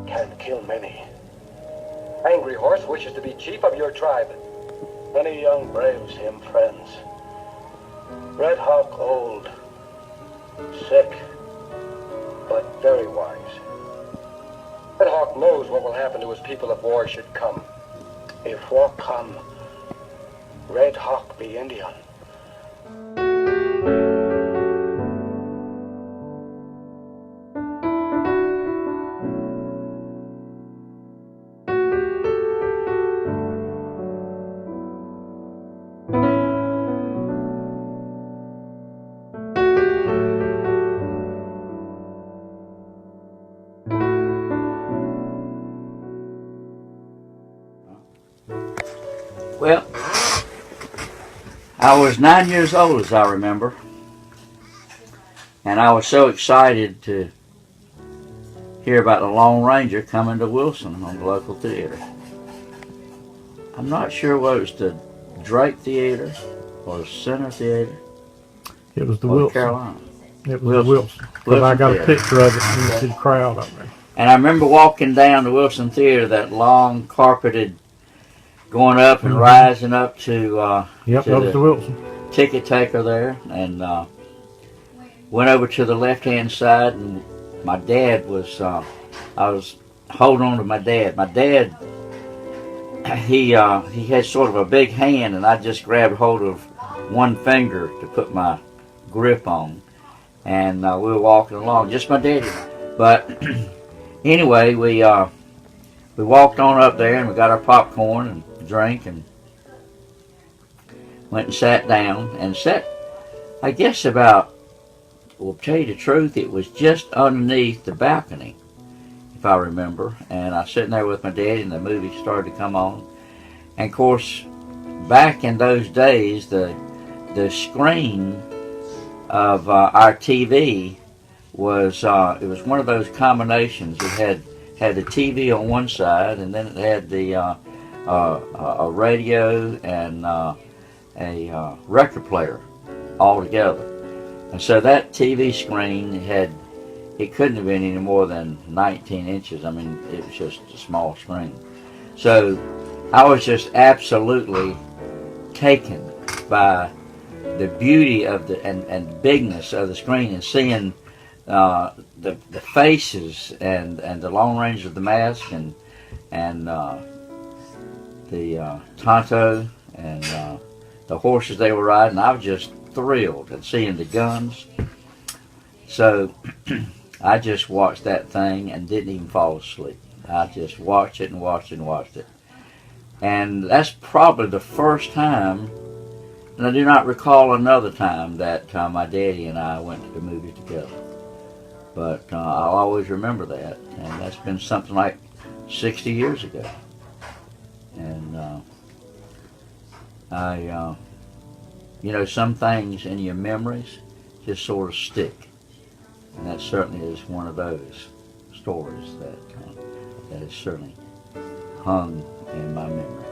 can't kill many. Angry Horse wishes to be chief of your tribe. Many young braves him friends. Red Hawk old, sick, but very wise. Red Hawk knows what will happen to his people if war should come. If war come, Red Hawk be Indian. Well, I was 9 years old, as I remember, and I was so excited to hear about the Lone Ranger coming to Wilson on the local theater. I'm not sure whether it was the Drake Theater or the Center Theater. It was the or Wilson. Carolina. It was the Wilson. Because I got a picture of it and you see the crowd up there. And I remember walking down the Wilson Theater, that long carpeted, going up and rising up to, yep, to that was the Wilson ticket taker there, and went over to the left-hand side, and my dad was, I was holding on to my dad. My dad, he had sort of a big hand, and I just grabbed hold of one finger to put my grip on, and we were walking along, just my daddy. But anyway, we walked on up there, and we got our popcorn and drink, and went and sat down, and sat, I guess about, well, to tell you the truth, it was just underneath the balcony, if I remember. And I was sitting there with my dad, and the movie started to come on. And of course, back in those days, the screen of our TV was, it was one of those combinations. It had the TV on one side, and then it had the a radio and a record player all together. And so that TV screen it couldn't have been any more than 19 inches. I mean, it was just a small screen. So I was just absolutely taken by the beauty of the and bigness of the screen, and seeing the faces and the Lone Ranger of the Mask and the Tonto and the horses they were riding. I was just thrilled at seeing the guns. So I just watched that thing and didn't even fall asleep. I just watched it and watched it and watched it. And that's probably the first time, and I do not recall another time that my daddy and I went to the movies together. But I'll always remember that, and that's been something like 60 years ago. And you know, some things in your memories just sort of stick, and that certainly is one of those stories that has certainly hung in my memory.